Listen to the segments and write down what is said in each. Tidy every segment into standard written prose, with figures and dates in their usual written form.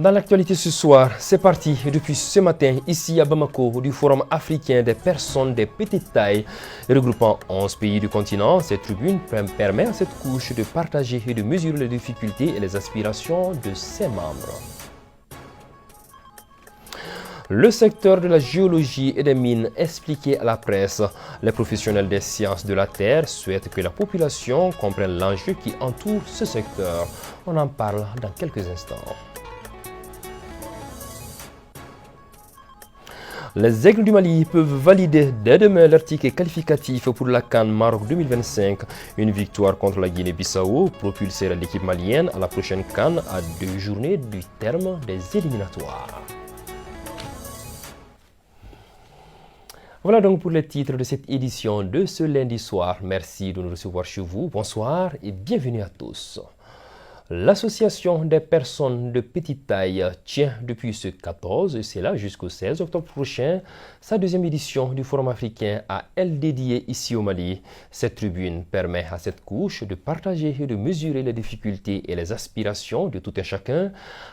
Dans l'actualité ce soir, c'est parti depuis ce matin ici à Bamako du Forum africain des personnes de petite taille. Regroupant 11 pays du continent, cette tribune permet à cette couche de partager et de mesurer les difficultés et les aspirations de ses membres. Le secteur de la géologie et des mines expliqué à la presse. Les professionnels des sciences de la Terre souhaitent que la population comprenne l'enjeu qui entoure ce secteur. On en parle dans quelques instants. Les Aigles du Mali peuvent valider dès demain leur ticket qualificatif pour la CAN Maroc 2025. Une victoire contre la Guinée-Bissau propulsera l'équipe malienne à la prochaine CAN à 2 journées du terme des éliminatoires. Voilà donc pour les titres de cette édition de ce lundi soir. Merci de nous recevoir chez vous. Bonsoir et bienvenue à tous. L'Association des personnes de petite taille tient depuis ce 14 et c'est là jusqu'au 16 octobre prochain sa deuxième édition du Forum africain à elle dédiée ici au Mali. Cette tribune permet à cette couche de partager et de mesurer les difficultés et les aspirations de tout un chacun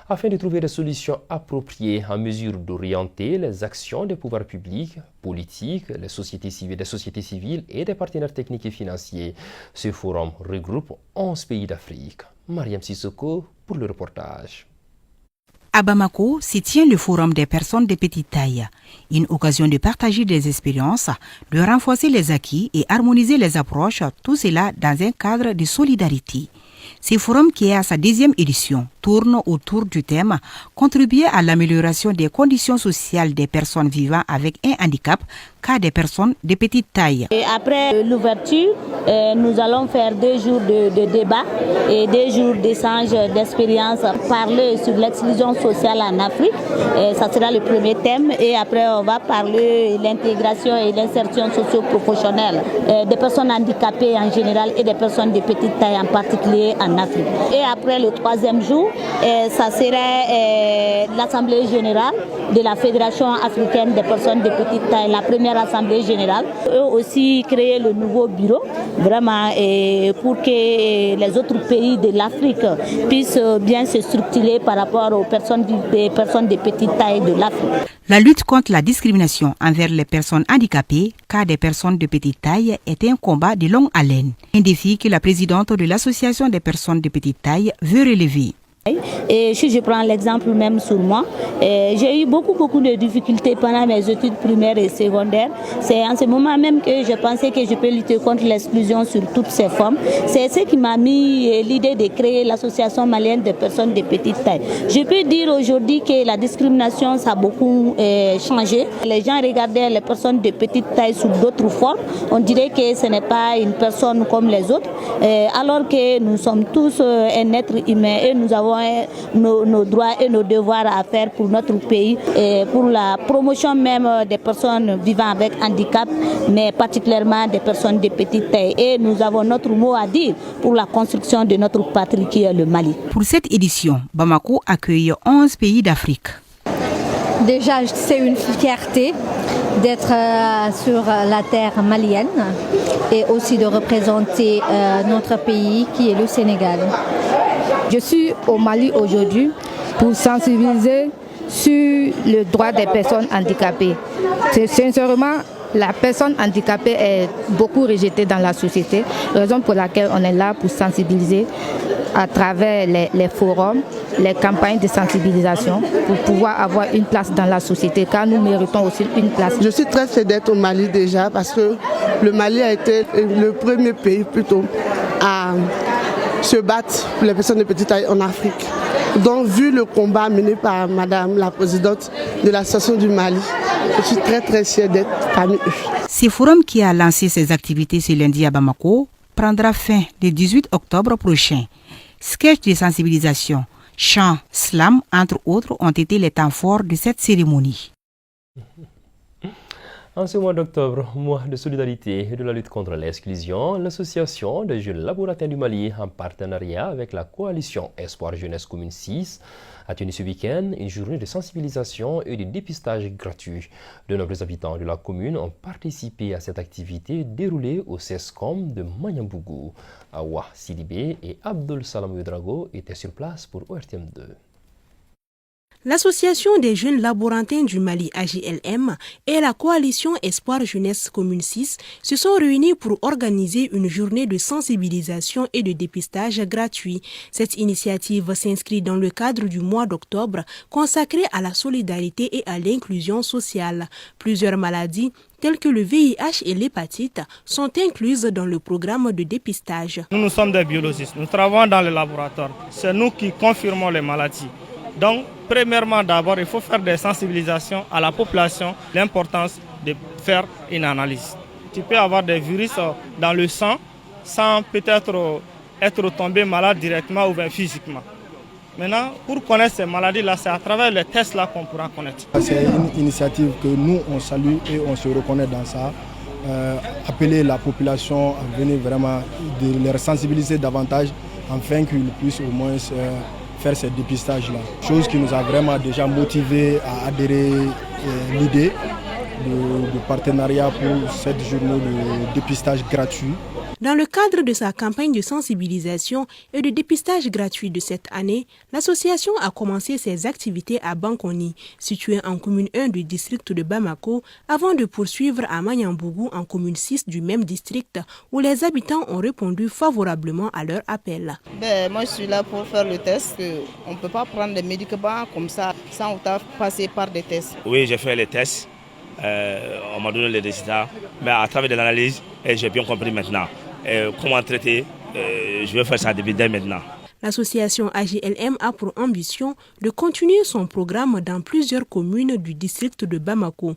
afin de trouver des solutions appropriées en mesure d'orienter les actions des pouvoirs publics, politiques, des sociétés civiles et des partenaires techniques et financiers. Ce forum regroupe 11 pays d'Afrique. Mariam Sissoko pour le reportage. À Bamako se tient le Forum des personnes de petite taille, une occasion de partager des expériences, de renforcer les acquis et harmoniser les approches, tout cela dans un cadre de solidarité. Ce forum qui est à sa deuxième édition tourne autour du thème « Contribuer à l'amélioration des conditions sociales des personnes vivant avec un handicap, cas des personnes de petite taille ». Après l'ouverture, nous allons faire 2 jours de débat et 2 jours d'échange d'expériences, parler sur l'exclusion sociale en Afrique. Ça sera le premier thème et après on va parler de l'intégration et l'insertion socio-professionnelle des personnes handicapées en général et des personnes de petite taille en particulier en Afrique. Et après le 3e jour, ça serait l'Assemblée générale de la Fédération africaine des personnes de petite taille, la première Assemblée générale. Eux aussi créer le nouveau bureau, vraiment, pour que les autres pays de l'Afrique puissent bien se structurer par rapport aux personnes de petite taille de l'Afrique. La lutte contre la discrimination envers les personnes handicapées, cas des personnes de petite taille, est un combat de longue haleine. Un défi que la présidente de l'Association des personnes de petite taille veut relever. Et si je prends l'exemple même sur moi, j'ai eu beaucoup de difficultés pendant mes études primaires et secondaires. C'est en ce moment même que je pensais que je peux lutter contre l'exclusion sur toutes ses formes. C'est ce qui m'a mis l'idée de créer l'Association malienne des personnes de petite taille. Je peux dire aujourd'hui que la discrimination, ça a beaucoup changé. Les gens regardaient les personnes de petite taille sous d'autres formes. On dirait que ce n'est pas une personne comme les autres, alors que nous sommes tous un être humain et nous avons nos droits et nos devoirs à faire pour notre pays et pour la promotion même des personnes vivant avec handicap, mais particulièrement des personnes de petite taille. Et nous avons notre mot à dire pour la construction de notre patrie qui est le Mali. Pour cette édition, Bamako accueille 11 pays d'Afrique. Déjà, c'est une fierté d'être sur la terre malienne et aussi de représenter notre pays qui est le Sénégal. Je suis au Mali aujourd'hui pour sensibiliser sur le droit des personnes handicapées. Sincèrement, la personne handicapée est beaucoup rejetée dans la société, raison pour laquelle on est là pour sensibiliser à travers les forums, les campagnes de sensibilisation pour pouvoir avoir une place dans la société, car nous méritons aussi une place. Je suis très fière d'être au Mali déjà parce que le Mali a été le premier pays plutôt à se battre pour les personnes de petite taille en Afrique. Donc, vu le combat mené par Madame la présidente de l'association du Mali, je suis très fière d'être parmi eux. Ce forum qui a lancé ses activités ce lundi à Bamako prendra fin le 18 octobre prochain. Sketch de sensibilisation, chant, slam, entre autres, ont été les temps forts de cette cérémonie. En ce mois d'octobre, mois de solidarité et de la lutte contre l'exclusion, l'Association des jeunes laborataires du Mali, en partenariat avec la coalition Espoir Jeunesse Commune 6, a tenu ce week-end une journée de sensibilisation et de dépistage gratuit. De nombreux habitants de la commune ont participé à cette activité déroulée au CESCOM de Mayambougou. Awa Sidibé et Abdul Salam Ouedraogo étaient sur place pour ORTM2. L'Association des jeunes laborantins du Mali AJLM et la coalition Espoir Jeunesse Commune 6 se sont réunis pour organiser une journée de sensibilisation et de dépistage gratuit. Cette initiative s'inscrit dans le cadre du mois d'octobre consacré à la solidarité et à l'inclusion sociale. Plusieurs maladies telles que le VIH et l'hépatite sont incluses dans le programme de dépistage. Nous sommes des biologistes, nous travaillons dans le laboratoire. C'est nous qui confirmons les maladies. Donc, premièrement, d'abord, il faut faire des sensibilisations à la population, l'importance de faire une analyse. Tu peux avoir des virus dans le sang sans peut-être être tombé malade directement ou bien physiquement. Maintenant, pour connaître ces maladies-là, c'est à travers les tests-là qu'on pourra connaître. C'est une initiative que nous, on salue et on se reconnaît dans ça. Appeler la population à venir vraiment de les sensibiliser davantage afin qu'ils puissent au moins faire ce dépistage-là. Chose qui nous a vraiment déjà motivé à adhérer à l'idée de partenariat pour cette journée de dépistage gratuit. Dans le cadre de sa campagne de sensibilisation et de dépistage gratuit de cette année, l'association a commencé ses activités à Bankoni, située en commune 1 du district de Bamako, avant de poursuivre à Magnambougou en commune 6 du même district, où les habitants ont répondu favorablement à leur appel. Moi, je suis là pour faire le test. On ne peut pas prendre des médicaments comme ça sans passer par des tests. Oui, j'ai fait les tests. On m'a donné les résultats. Mais à travers de l'analyse, j'ai bien compris maintenant. Comment traiter, je vais faire ça dès maintenant. L'association AJLM a pour ambition de continuer son programme dans plusieurs communes du district de Bamako.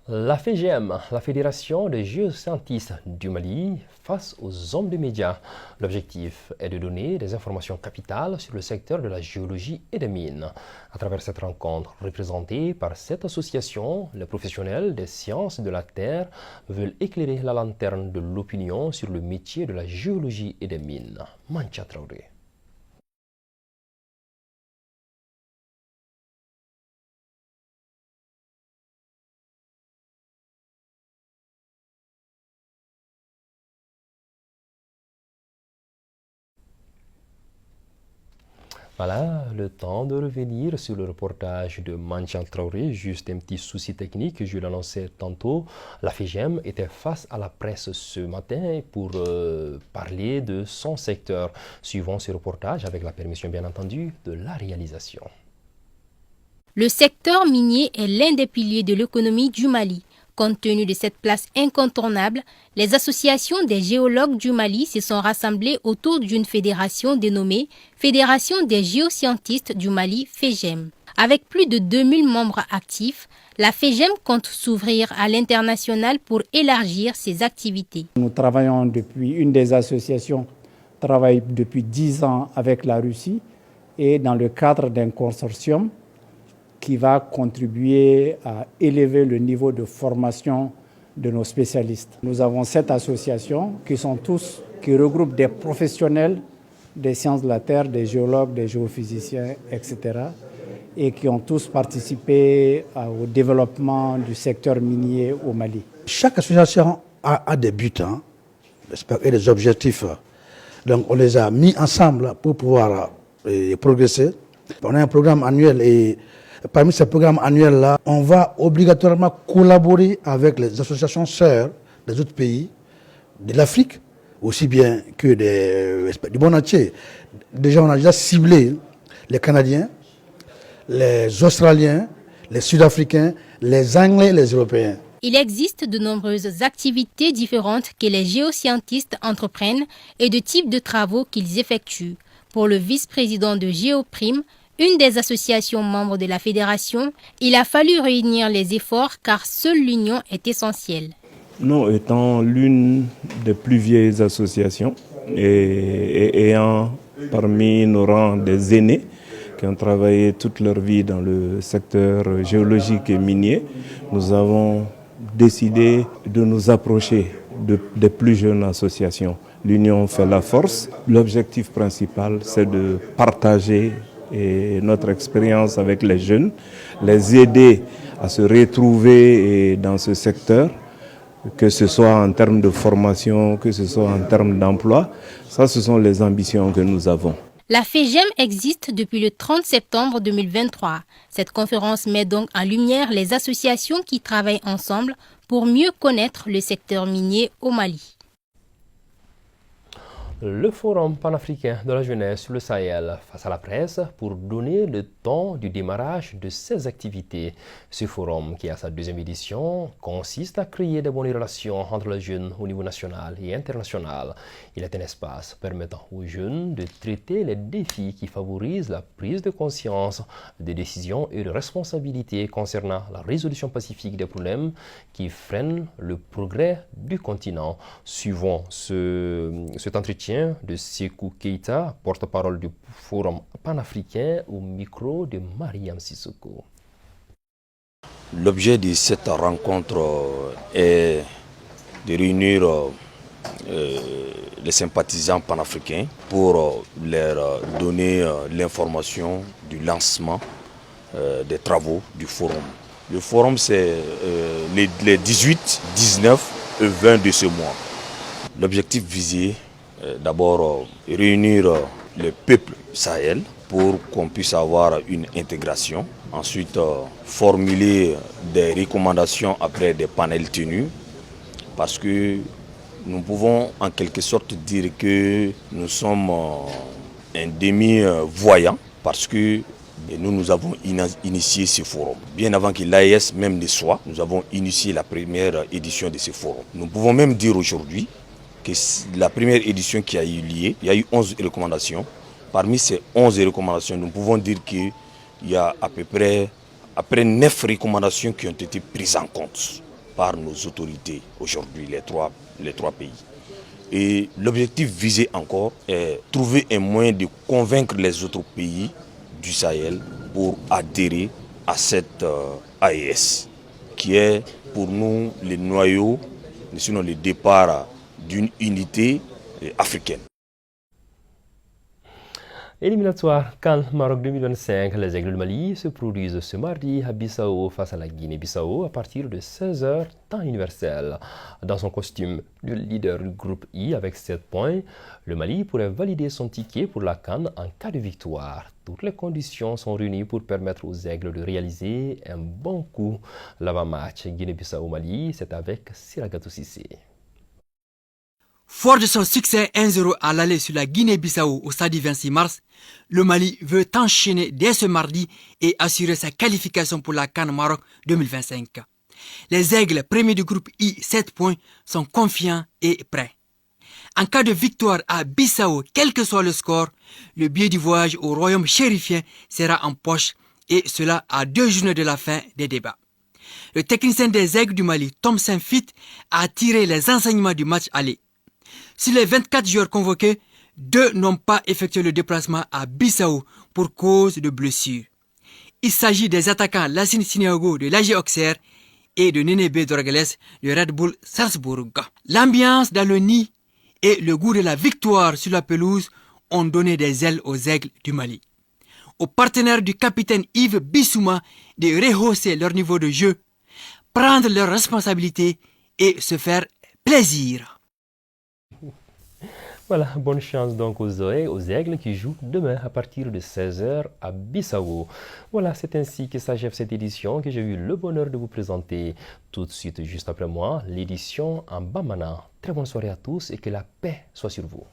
La FEGEM, la Fédération des géoscientistes du Mali, face aux hommes de médias. L'objectif est de donner des informations capitales sur le secteur de la géologie et des mines. À travers cette rencontre représentée par cette association, les professionnels des sciences de la Terre veulent éclairer la lanterne de l'opinion sur le métier de la géologie et des mines. Mancha Traoré. Voilà, le temps de revenir sur le reportage de Manchal Traoré. Juste un petit souci technique, je l'annonçais tantôt. La FEGEM était face à la presse ce matin pour parler de son secteur. Suivons ce reportage avec la permission bien entendu de la réalisation. Le secteur minier est l'un des piliers de l'économie du Mali. Compte tenu de cette place incontournable, les associations des géologues du Mali se sont rassemblées autour d'une fédération dénommée Fédération des géoscientistes du Mali, FEGEM. Avec plus de 2000 membres actifs, la FEGEM compte s'ouvrir à l'international pour élargir ses activités. Nous travaillons une des associations travaille depuis 10 ans avec la Russie et dans le cadre d'un consortium qui va contribuer à élever le niveau de formation de nos spécialistes. Nous avons 7 associations qui regroupent des professionnels des sciences de la Terre, des géologues, des géophysiciens, etc. et qui ont tous participé au développement du secteur minier au Mali. Chaque association a des buts et des objectifs. Donc on les a mis ensemble pour pouvoir progresser. On a un programme annuel et parmi ces programmes annuels-là, on va obligatoirement collaborer avec les associations sœurs des autres pays, de l'Afrique, aussi bien que du monde entier. Déjà, on a déjà ciblé les Canadiens, les Australiens, les Sud-Africains, les Anglais et les Européens. Il existe de nombreuses activités différentes que les géoscientistes entreprennent et de types de travaux qu'ils effectuent. Pour le vice-président de Géoprime, une des associations membres de la fédération, il a fallu réunir les efforts car seule l'union est essentielle. Nous étant l'une des plus vieilles associations et ayant parmi nos rangs des aînés qui ont travaillé toute leur vie dans le secteur géologique et minier, nous avons décidé de nous approcher des plus jeunes associations. L'union fait la force. L'objectif principal, c'est de partager notre expérience avec les jeunes, les aider à se retrouver dans ce secteur, que ce soit en termes de formation, que ce soit en termes d'emploi. Ça, ce sont les ambitions que nous avons. La FEGEM existe depuis le 30 septembre 2023. Cette conférence met donc en lumière les associations qui travaillent ensemble pour mieux connaître le secteur minier au Mali. Le Forum panafricain de la jeunesse sur le Sahel face à la presse pour donner le temps du démarrage de ses activités. Ce forum, qui a sa deuxième édition, consiste à créer de bonnes relations entre les jeunes au niveau national et international. Il est un espace permettant aux jeunes de traiter les défis qui favorisent la prise de conscience des décisions et de responsabilités concernant la résolution pacifique des problèmes qui freinent le progrès du continent. Suivant cet entretien de Sékou Keïta, porte-parole du Forum panafricain, au micro de Mariam Sissoko. L'objet de cette rencontre est de réunir les sympathisants panafricains pour leur donner l'information du lancement des travaux du forum. Le forum, c'est les 18, 19 et 20 de ce mois. L'objectif visé, d'abord réunir le peuple Sahel pour qu'on puisse avoir une intégration. Ensuite, formuler des recommandations après des panels tenus, parce que nous pouvons en quelque sorte dire que nous sommes un demi-voyant, parce que nous avons initié ce forum. Bien avant que l'AES même ne soit, nous avons initié la première édition de ce forum. Nous pouvons même dire aujourd'hui que la première édition qui a eu lieu, il y a eu 11 recommandations. Parmi ces 11 recommandations, nous pouvons dire qu'il y a à peu près 9 recommandations qui ont été prises en compte par nos autorités aujourd'hui, les trois pays. Et l'objectif visé encore est trouver un moyen de convaincre les autres pays du Sahel pour adhérer à cette AES, qui est pour nous le noyau, sinon le départ d'une unité africaine. Éliminatoire CAN Maroc 2025, les Aigles du Mali se produisent ce mardi à Bissau face à la Guinée-Bissau à partir de 16h temps universel. Dans son costume de leader du groupe I avec 7 points, le Mali pourrait valider son ticket pour la CAN en cas de victoire. Toutes les conditions sont réunies pour permettre aux Aigles de réaliser un bon coup. L'avant-match Guinée-Bissau-Mali, c'est avec Siragatou Sissé. Fort de son succès 1-0 à l'aller sur la Guinée-Bissau au stade du 26 mars, le Mali veut enchaîner dès ce mardi et assurer sa qualification pour la CAN Maroc 2025. Les Aigles, premiers du groupe I, 7 points, sont confiants et prêts. En cas de victoire à Bissau, quel que soit le score, le billet du voyage au royaume chérifien sera en poche, et cela à 2 journées de la fin des débats. Le technicien des Aigles du Mali, Tom Saint-Fit, a tiré les enseignements du match aller. Sur les 24 joueurs convoqués, 2 n'ont pas effectué le déplacement à Bissau pour cause de blessures. Il s'agit des attaquants Lassine Siniago de l'AG Auxerre et de Nenebe Dorgales de Red Bull Salzbourg. L'ambiance dans le nid et le goût de la victoire sur la pelouse ont donné des ailes aux Aigles du Mali. Aux partenaires du capitaine Yves Bissouma de rehausser leur niveau de jeu, prendre leurs responsabilités et se faire plaisir. Voilà, bonne chance donc aux Aigles qui jouent demain à partir de 16h à Bissau. Voilà, c'est ainsi que s'achève cette édition que j'ai eu le bonheur de vous présenter. Tout de suite, juste après moi, l'édition en Bamana. Très bonne soirée à tous et que la paix soit sur vous.